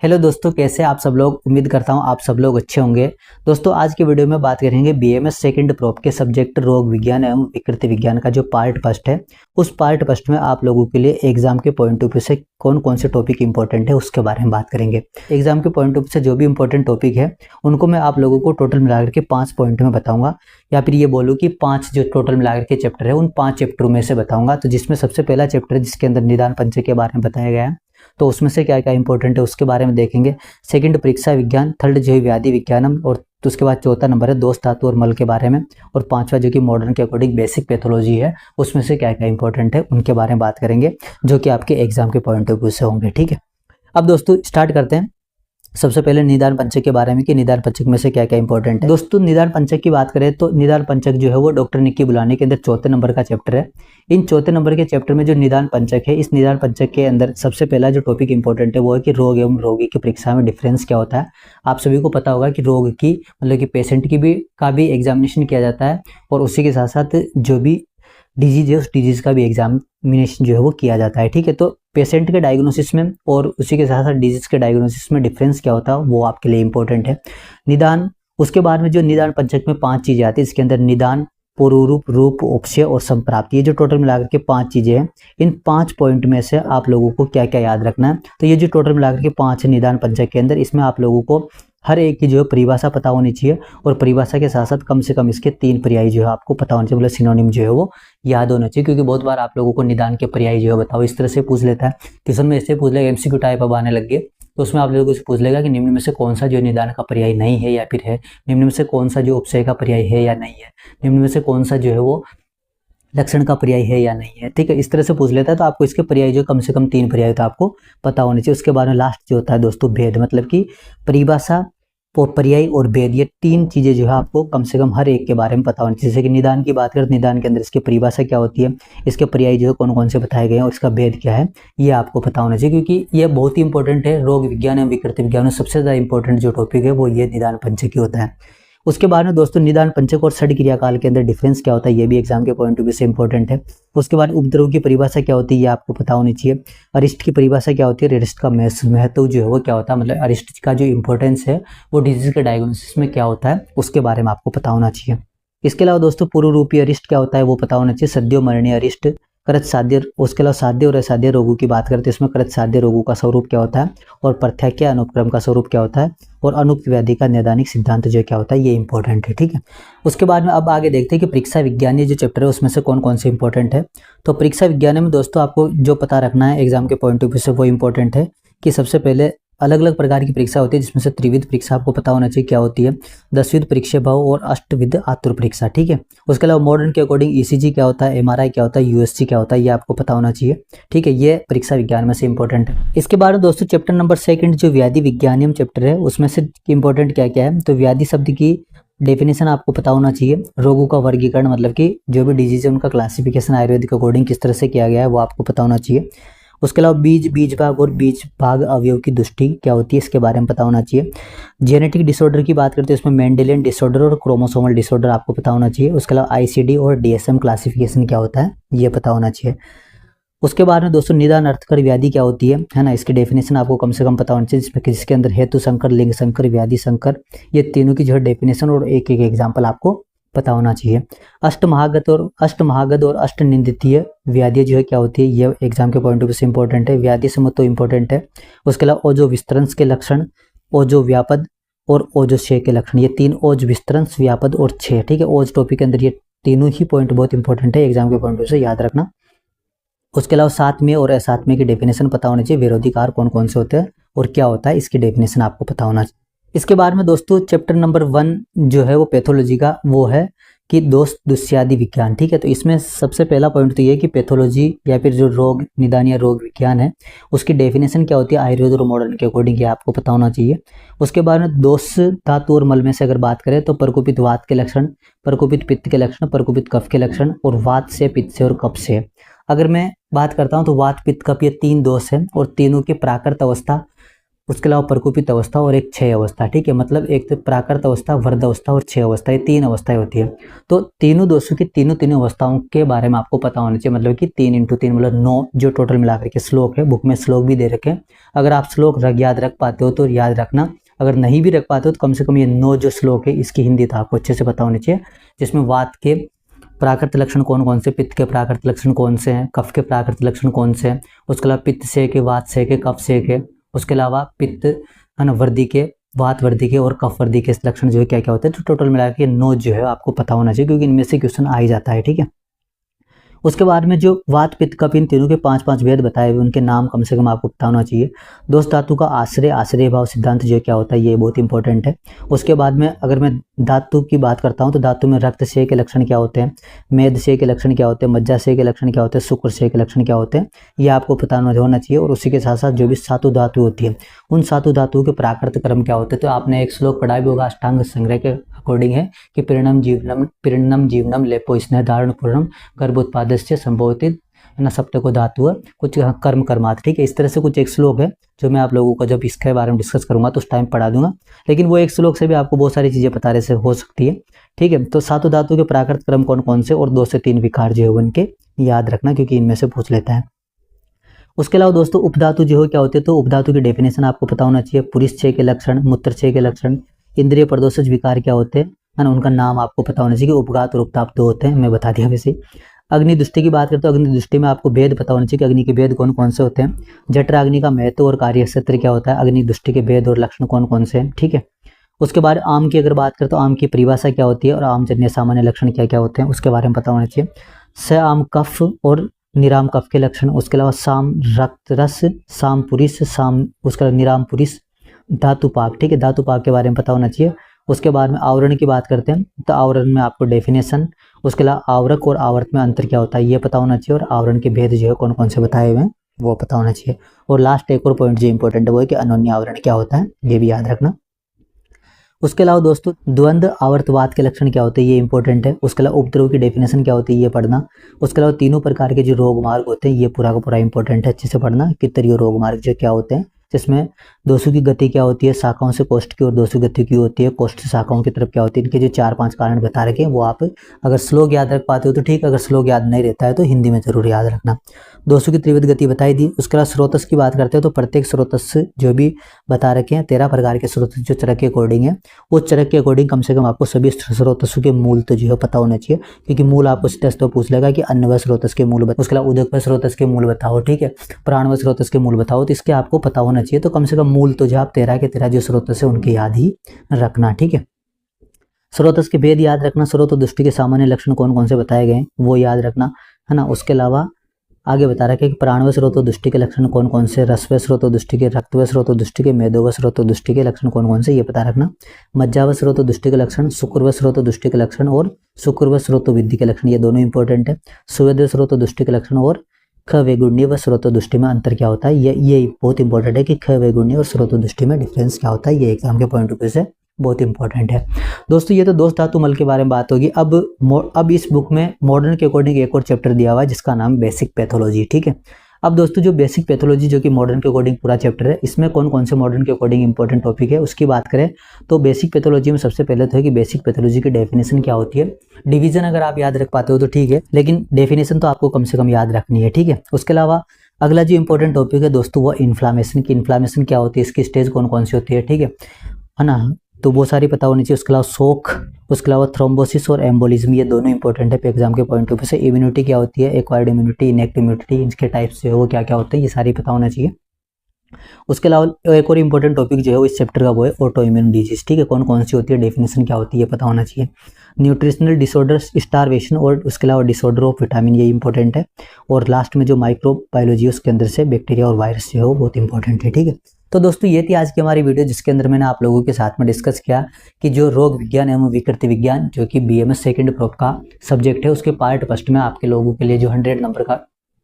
Hello दोस्तों, कैसे आप सब लोग। उम्मीद करता हूँ आप सब लोग अच्छे होंगे। दोस्तों आज की वीडियो में बात करेंगे बीएमएस सेकंड प्रोप के सब्जेक्ट रोग विज्ञान एवं विकृति विज्ञान का जो पार्ट फर्स्ट है। उस पार्ट फर्स्ट में आप लोगों के लिए एग्जाम के पॉइंट ऑफ व्यू से कौन कौन से टॉपिक इंपॉर्टेंट है उसके बारे में बात करेंगे। एग्जाम के पॉइंट ऑफ व्यू से जो भी इंपॉर्टेंट टॉपिक है उनको मैं आप लोगों को टोटल मिलाकर के 5 पॉइंट में बताऊंगा, या फिर ये बोलूँ कि 5 जो टोटल मिलाकर के चैप्टर है उन 5 चैप्टरों में से बताऊंगा। तो जिसमें सबसे पहला चैप्टर है जिसके अंदर निदान पंचक के बारे में बताया गया है, तो उसमें से क्या क्या इंपॉर्टेंट है उसके बारे में देखेंगे। सेकंड परीक्षा विज्ञान, थर्ड जो है व्याधि विज्ञानम, और तो उसके बाद चौथा नंबर है दोष धातु और मल के बारे में, और पांचवा जो कि मॉडर्न के अकॉर्डिंग बेसिक पैथोलॉजी है उसमें से क्या क्या इंपॉर्टेंट है उनके बारे में बात करेंगे, जो कि आपके एग्जाम के पॉइंट ऑफ व्यू से होंगे। ठीक है, अब दोस्तों स्टार्ट करते हैं। सबसे पहले निदान पंचक के बारे में कि निदान पंचक में से क्या क्या इंपॉर्टेंट है। दोस्तों निदान पंचक की बात करें तो निदान पंचक जो है वो डॉक्टर निक्की बुलानी के अंदर चौथे नंबर का चैप्टर है। इन चौथे नंबर के चैप्टर में जो निदान पंचक है, इस निदान पंचक के अंदर सबसे पहला जो टॉपिक इंपॉर्टेंट है वो है कि रोग एवं रोगी की परीक्षा में डिफरेंस क्या होता है। आप सभी को पता होगा कि रोग की मतलब कि पेशेंट की का भी एग्जामिनेशन किया जाता है, और उसी के साथ साथ जो भी डिजीज है उस डिजीज का भी एग्जामिनेशन जो है वो किया जाता है। ठीक है, तो पेशेंट के डायग्नोसिस में और उसी के साथ साथ डिजीज के डायग्नोसिस में डिफरेंस क्या होता है वो आपके लिए इंपॉर्टेंट है। निदान, उसके बाद में जो निदान पंचक में 5 चीजें आती है, इसके अंदर निदान, पूर्वरूप, रूप, उपचय और संप्राप्ति, ये जो टोटल मिलाकर के 5 चीजें हैं, इन 5 पॉइंट में से आप लोगों को क्या क्या याद रखना है। तो ये जो टोटल मिलाकर के 5 है निदान पंचक के अंदर, इसमें आप लोगों को हर एक की जो है परिभाषा पता होनी चाहिए, और परिभाषा के साथ साथ कम से कम इसके 3 पर्याय जो है आपको पता होने चाहिए, मतलब सिनोनिम जो है वो याद होना चाहिए। क्योंकि बहुत बार आप लोगों को निदान के पर्याय जो है बताओ इस तरह से पूछ लेता है, ट्यूशन में ऐसे पूछ लेगा, एमसीक्यू टाइप अब आने लग गए, तो उसमें आप लोगों से पूछ लेगा कि निम्न में से कौन सा जो निदान का पर्याय नहीं है या फिर है, निम्न में से कौन सा जो उपचय का पर्याय है या नहीं है, निम्न में से कौन सा जो है वो लक्षण का पर्याय है या नहीं है। ठीक है, इस तरह से पूछ लेता है, तो आपको इसके पर्याय जो कम से कम 3 पर्याय तो आपको पता होने चाहिए। उसके बाद में लास्ट जो होता है दोस्तों भेद, मतलब कि परिभाषा और पर्याय और भेद, ये 3 चीजें जो है आपको कम से कम हर एक के बारे में पता होनी चाहिए। जैसे कि निदान की बात करें तो निदान के अंदर इसकी परिभाषा क्या होती है, इसके पर्याय जो है कौन कौन से बताए गए हैं और इसका भेद क्या है, ये आपको पता होना चाहिए, क्योंकि ये बहुत ही इंपॉर्टेंट है। रोग विज्ञान एवं विकृति विज्ञान में सबसे ज्यादा इंपॉर्टेंट जो टॉपिक है वो ये निदान पंचक ही होता है। उसके बाद में दोस्तों निदान पंचक और षड क्रिया काल के अंदर डिफरेंस क्या होता है, ये भी एग्जाम के पॉइंट ऑफ व्यू से इंपॉर्टेंट है। उसके बाद उपद्रव की परिभाषा क्या होती है ये आपको पता होनी चाहिए। अरिष्ट की परिभाषा क्या होती है, अरिष्ट का महत्व जो है वो क्या होता है, मतलब अरिष्ट का जो इंपॉर्टेंस है वो डिजीज के डायग्नोसिस में क्या होता है उसके बारे में आपको पता होना चाहिए। इसके अलावा दोस्तों पूर्व रूपी अरिष्ट क्या होता है वो पता होना चाहिए। सद्यो मरणीय अरिष्ट, कृत साध्य, उसके अलावा साध्य और असाध्य रोगों की बात करते हैं, इसमें कृत साध्य रोगों का स्वरूप क्या होता है, और प्रत्याख्य अनुक्रम का स्वरूप क्या होता है, और अनुक्त व्याधि का नैदानिक सिद्धांत जो क्या होता है, ये इंपॉर्टेंट है। ठीक है, उसके बाद में अब आगे देखते हैं कि परीक्षा विज्ञान ये जो चैप्टर है उसमें से कौन कौन से इंपॉर्टेंट है। तो परीक्षा विज्ञान में दोस्तों आपको जो पता रखना है एग्जाम के पॉइंट ऑफ व्यू से वो इंपॉर्टेंट है कि सबसे पहले अलग अलग प्रकार की परीक्षा होती है, जिसमें से त्रिविध परीक्षा आपको पता होना चाहिए क्या होती है, 10विध परीक्षा भाव और अष्टविध आतुर परीक्षा। ठीक है, उसके अलावा मॉडर्न के अकॉर्डिंग ईसीजी क्या होता है, एमआरआई क्या होता है, यूएसजी क्या होता है, ये आपको पता होना चाहिए। ठीक है, ये परीक्षा विज्ञान में से इंपॉर्टेंट है। इसके बाद दोस्तों चैप्टर नंबर 2 जो व्याधि विज्ञानियम चैप्टर है उसमें से इंपॉर्टेंट क्या क्या है, तो व्याधि शब्द की डेफिनेशन आपको पता होना चाहिए। रोगों का वर्गीकरण, मतलब कि जो भी डिजीज है उनका क्लासिफिकेशन आयुर्वेद के अकॉर्डिंग किस तरह से किया गया है वो आपको पता होना चाहिए। उसके अलावा बीज भाग और बीज भाग अवयव की दृष्टि क्या होती है इसके बारे में पता होना चाहिए। जेनेटिक डिसऑर्डर की बात करते हैं इसमें मेंडेलियन डिसऑर्डर और क्रोमोसोमल डिसऑर्डर आपको पता होना चाहिए। उसके अलावा आईसीडी और डीएसएम क्लासिफिकेशन क्या होता है ये पता होना चाहिए। उसके बाद में दोस्तों निदान अर्थकर व्याधि क्या होती है ना, इसकी डेफिनेशन आपको कम से कम पता होना चाहिए, जिसके अंदर हेतु संकर, लिंग संकर, व्याधि संकर, ये तीनों की जो है डेफिनेशन और एक एक एग्जाम्पल आपको पता होना चाहिए। अष्टमहागत और अष्टनिंदितीय व्याधि जो है क्या होती है, ये एग्जाम के पॉइंट ऑफ व्यू से इंपॉर्टेंट है। व्याधि समूह तो इंपॉर्टेंट है। उसके अलावा ओजो विस्तरंस के लक्षण, ओजो व्यापद और ओजो क्षय के लक्षण, ये 3 ओज विस्तरंस, व्यापद और क्षय। ठीक है, ओज टॉपिक के अंदर ये तीनों ही पॉइंट बहुत इंपॉर्टेंट है, एग्जाम के पॉइंट ऑफ व्यू से याद रखना। उसके अलावा सातवें और असातवें की डेफिनेशन पता होनी चाहिए। विरोधी कार कौन कौन से होते हैं और क्या होता है इसकी डेफिनेशन आपको पता होना चाहिए। इसके बाद में दोस्तों चैप्टर नंबर 1 जो है वो पैथोलॉजी का वो है कि दोष दुष्यादि विज्ञान। ठीक है, तो इसमें सबसे पहला पॉइंट तो ये है कि पैथोलॉजी या फिर जो रोग निदान या रोग विज्ञान है उसकी डेफिनेशन क्या होती है आयुर्वेद और मॉडर्न के अकॉर्डिंग, ये आपको पता होना चाहिए। उसके बाद में दोष धातु और मल में से अगर बात करें तो प्रकोपित वात के लक्षण, प्रकोपित पित्त के लक्षण, प्रकोपित कफ के लक्षण, और वात से, पित्त से और कफ से। अगर मैं बात करता हूँ तो वात, पित्त, कफ ये 3 दोष हैं और तीनों की प्राकृत अवस्था उसके अलावा प्रकोपित अवस्था और एक क्षय अवस्था, ठीक है। मतलब एक तो प्राकृत अवस्था, वर्ध अवस्था और क्षय अवस्था, ये 3 अवस्थाएं होती है। तो तीनों दोस्तों की तीनों अवस्थाओं के बारे में आपको पता होना चाहिए। मतलब कि 3 × 3 मतलब 9 जो टोटल मिलाकर के श्लोक है, बुक में श्लोक भी दे रखे हैं। अगर आप श्लोक याद रख पाते हो तो याद रखना, अगर नहीं भी रख पाते हो तो कम से कम ये 9 जो श्लोक है इसकी हिंदी तो आपको अच्छे से पता होनी चाहिए, जिसमें वात के प्राकृत लक्षण कौन कौन से, पित्त के प्राकृत लक्षण कौन से हैं, कफ के प्राकृत लक्षण कौन से हैं, उसके अलावा पित्त से के, वात से के, कफ से के, उसके अलावा पित्त है ना वर्दी के, वात वर्दी के और कफ वर्दी के लक्षण जो है क्या क्या होते हैं। तो टोटल मिला के 9 जो है आपको पता होना चाहिए, क्योंकि इनमें से क्वेश्चन आ ही जाता है, ठीक है। उसके बाद में जो वात पित्त कफ इन तीनों के 5-5 भेद बताए हुए, उनके नाम कम से कम आपको पता होना चाहिए। दोस्त धातु का आश्रय भाव सिद्धांत जो क्या होता है ये बहुत इंपॉर्टेंट है। उसके बाद में अगर मैं धातु की बात करता हूँ तो धातु में रक्त क्षय के लक्षण क्या होते हैं, मेद क्षय के लक्षण क्या होते हैं, मज्जा क्षय के लक्षण क्या होते हैं, शुक्र क्षय के लक्षण क्या होते हैं, ये आपको पता होना चाहिए। और उसी के साथ साथ जो भी सातु धातु होती है उन सातु धातुओं के प्राकृत क्रम क्या होते हैं। तो आपने एक श्लोक पढ़ा भी होगा अष्टांग संग्रह के अकॉर्डिंग है कि पीर्णम जीवनम लेपो स्नेह धारण पूर्णम गर्भोत्पादस्य संभवति ना सप्तको धातु कुछ कर्म कर्मात्, ठीक है। इस तरह से कुछ एक श्लोक है जो मैं आप लोगों को जब इसके बारे में डिस्कस करूंगा तो उस टाइम पढ़ा दूंगा, लेकिन वो एक श्लोक से भी आपको बहुत सारी चीजें पता रहे से हो सकती है, ठीक है। तो सातों धातु के प्राकृत क्रम कौन कौन से और 2 से 3 विकार जो है उनके याद रखना, क्योंकि इनमें से पूछ लेता है। उसके अलावा दोस्तों उपधातु जो है क्या होते हैं, तो उपधातु की डेफिनेशन आपको पता होना चाहिए। पुरुष क्षय के लक्षण, मूत्र क्षय के लक्षण, इंद्रिय प्रदोषज विकार क्या होते हैं, है ना, उनका नाम आपको पता होना चाहिए कि उपघात और उपताप 2 होते हैं, मैं बता दिया वैसे। अग्नि दृष्टि की बात करते हैं तो अग्नि दृष्टि में आपको भेद पता होना चाहिए कि अग्नि के भेद कौन कौन से होते हैं। जठराग्नि का महत्व और कार्य क्षेत्र क्या होता है, अग्नि दृष्टि के भेद और लक्षण कौन कौन से हैं, ठीक है। उसके बाद आम की अगर बात करें तो आम की परिभाषा क्या होती है और आम जन्य सामान्य लक्षण क्या क्या होते हैं उसके बारे में पता होना चाहिए। स आम कफ और निराम कफ के लक्षण, उसके अलावा साम रक्त रस, साम पुरुष, साम उसके अलावा निराम पुरुष, धातु पाक, ठीक है, धातु पाक के बारे में पता होना चाहिए। उसके बाद में आवरण की बात करते हैं तो आवरण में आपको डेफिनेशन, उसके अलावा आवरक और आवर्त में अंतर क्या होता है ये पता होना चाहिए, और आवरण के भेद जो है कौन कौन से बताए हुए हैं वो पता होना चाहिए। और लास्ट एक और पॉइंट जो इंपॉर्टेंट है वो है कि अनोन्य आवरण क्या होता है, ये भी याद रखना। उसके अलावा दोस्तों द्वंद्व आवर्तवाद के लक्षण क्या होते हैं ये इंपॉर्टेंट है। उसके अलावा उपद्रव की डेफिनेशन क्या होती है ये पढ़ना। उसके अलावा तीनों प्रकार के जो रोग मार्ग होते हैं ये पूरा का पूरा इंपॉर्टेंट है, अच्छे से पढ़ना कि त्रियो रोग मार्ग जो क्या होते हैं, जिसमें दोषों की गति क्या होती है, शाखाओं से कोष्ठ की, और दोषों की गति की होती है कोष्ठ से शाखाओं की तरफ क्या होती है। इनके जो 4-5 कारण बता रखे हैं वो आप अगर श्लोक याद रख पाते हो तो ठीक, अगर श्लोक याद नहीं रहता है तो हिंदी में जरूर याद रखना। दोषों की त्रिविध गति बताई दी। उसके बाद स्रोतस की बात करते हैं तो प्रत्येक स्रोतस जो भी बता रखे हैं 13 प्रकार के स्रोतस जो चरक के अकॉर्डिंग है, उस चरक के अकॉर्डिंग कम से कम आपको सभी स्रोतसों के मूल तो जो है पता होना चाहिए, क्योंकि मूल आपको टेस्ट तो पूछ लेगा कि अन्नव स्रोतस के मूल बताओ, उसके अलावा उदक स्रोतस के मूल बताओ, ठीक है, प्राणव स्रोतस के मूल बताओ, तो इसके आपको पता होना चाहिए। तो कम से कम मूल तो जो आप 13 के 13 जो स्रोतस है उनके याद ही रखना, ठीक है। स्रोतस के भेद याद रखना, स्रोत दृष्टि के सामान्य लक्षण कौन कौन से बताए गए वो याद रखना, है ना। उसके अलावा आगे बता रखा है कि प्राणव स्रोत दृष्टि के लक्षण कौन कौन से, रसव स्रोत दृष्टि के, रक्तव स्रोत दृष्टि के, मेदोव स्रोत दृष्टि के लक्षण कौन कौन से ये पता रखना। मज्जाव स्रोत दृष्टि के लक्षण, शुक्रव स्रोत दृष्टि के लक्षण और शुक्रव स्रोत विद्धि के लक्षण, ये दोनों इंपॉर्टेंट है। सुवेद स्रोत दृष्टि के लक्षण और ख वैगुण्य व स्रोत दृष्टि में अंतर क्या होता है, ये बहुत इंपॉर्टेंट है कि ख वैगुण्य और स्रोत दृष्टि में डिफरेंस क्या होता है, ये एग्जाम के पॉइंट ऑफ व्यू से बहुत इंपॉर्टेंट है। दोस्तों ये तो दोस्त धातु मल के बारे में बात होगी। अब इस बुक में मॉडर्न के अकॉर्डिंग एक और चैप्टर दिया हुआ है जिसका नाम बेसिक पैथोलॉजी, ठीक है। अब दोस्तों जो बेसिक पैथोलॉजी जो कि मॉडर्न के अकॉर्डिंग पूरा चैप्टर है, इसमें कौन कौन से मॉडर्न के अकॉर्डिंग इंपॉर्टेंट टॉपिक है उसकी बात करें तो बेसिक पैथोलॉजी में सबसे पहले तो है कि बेसिक पैथोलॉजी की डेफिनेशन क्या होती है। डिवीजन अगर आप याद रख पाते हो तो ठीक है, लेकिन डेफिनेशन तो आपको कम से कम याद रखनी है, ठीक है। उसके अलावा अगला जो इंपॉर्टेंट टॉपिक है दोस्तों वो इन्फ्लामेशन की, इन्फ्लामेशन क्या होती है, इसकी स्टेज कौन कौन सी होती है, ठीक है ना, तो वो सारी पता होनी चाहिए। उसके अलावा शोक, उसके अलावा थ्रोम्बोसिस और एम्बोलिज्म, ये दोनों इंपॉर्टेंट है एग्जाम के पॉइंट ऑफ व्यू से। इम्यूनिटी क्या होती है, एक्वायर्ड इम्यूनिटी, इनएक्टिव इम्यूनिटी, इनके टाइप्स जो है वो क्या क्या होते हैं ये सारी पता होना चाहिए। उसके अलावा एक और इम्पोर्टेंट टॉपिक जो है वो इस चैप्टर का वो है ऑटो इम्यून डिजीज, ठीक है, कौन कौन सी होती है, डेफिनेशन क्या होती है ये पता होना चाहिए। न्यूट्रिशनल डिसऑर्डर्स, स्टारवेशन और उसके अलावा डिसऑर्डर ऑफ विटामिन, ये इंपॉर्टेंट है। और लास्ट में जो माइक्रोबायोलॉजी उसके अंदर से बैक्टीरिया और वायरस जो है वो बहुत इंपॉर्टेंट है, ठीक है। तो दोस्तों ये थी आज की हमारी वीडियो जिसके अंदर मैंने आप लोगों के साथ में डिस्कस किया कि जो रोग विज्ञान एवं विकृति विज्ञान जो कि BMS सेकंड प्रोप का सब्जेक्ट है उसके पार्ट फर्स्ट में आपके लोगों के लिए जो 100 नंबर का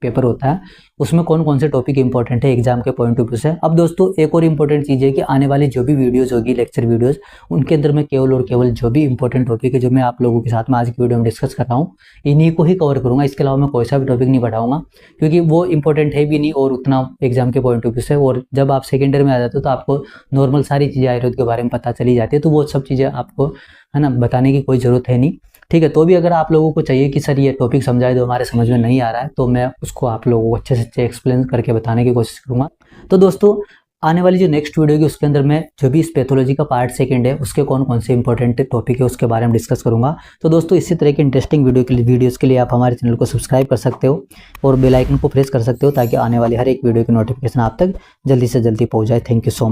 पेपर होता है उसमें कौन कौन से टॉपिक इंपॉर्टेंट है एग्जाम के पॉइंट ऑफ व्यू से। अब दोस्तों एक और इंपॉर्टेंट चीज़ है कि आने वाली जो भी वीडियोज़ होगी लेक्चर वीडियोज़, उनके अंदर मैं केवल और केवल जो भी इंपॉर्टेंट टॉपिक है जो मैं आप लोगों के साथ में आज की वीडियो में डिस्कस कर रहा हूँ इन्हीं को ही कवर करूँगा। इसके अलावा मैं कोई सा भी टॉपिक नहीं पढ़ाऊंगा, क्योंकि वो इंपॉर्टेंट है भी नहीं और उतना एग्जाम के पॉइंट ऑफ व्यू से। और जब आप सेकेंड ईयर में आ जाते हो तो आपको नॉर्मल सारी चीज़ें आयुर्वेद के बारे में पता चली जाती है, तो वो सब चीज़ें आपको है ना बताने की कोई ज़रूरत है नहीं, ठीक है। तो भी अगर आप लोगों को चाहिए कि सर ये टॉपिक समझाए दो, हमारे समझ में नहीं आ रहा है, तो मैं उसको आप लोगों को अच्छे से अच्छे एक्सप्लेन करके बताने की कोशिश करूँगा। तो दोस्तों आने वाली जो नेक्स्ट वीडियो है उसके अंदर मैं जो भी इस पैथोलॉजी का पार्ट सेकंड है उसके कौन कौन से इंपॉर्टेंट टॉपिक है उसके बारे में डिस्कस करूंगा। तो दोस्तों इसी तरह की इंटरेस्टिंग वीडियोज़ के लिए आप हमारे चैनल को सब्सक्राइब कर सकते हो और बेल आइकन को प्रेस कर सकते हो ताकि आने वाली हर एक वीडियो की नोटिफिकेशन आप तक जल्दी से जल्दी पहुंच जाए। Thank you so much.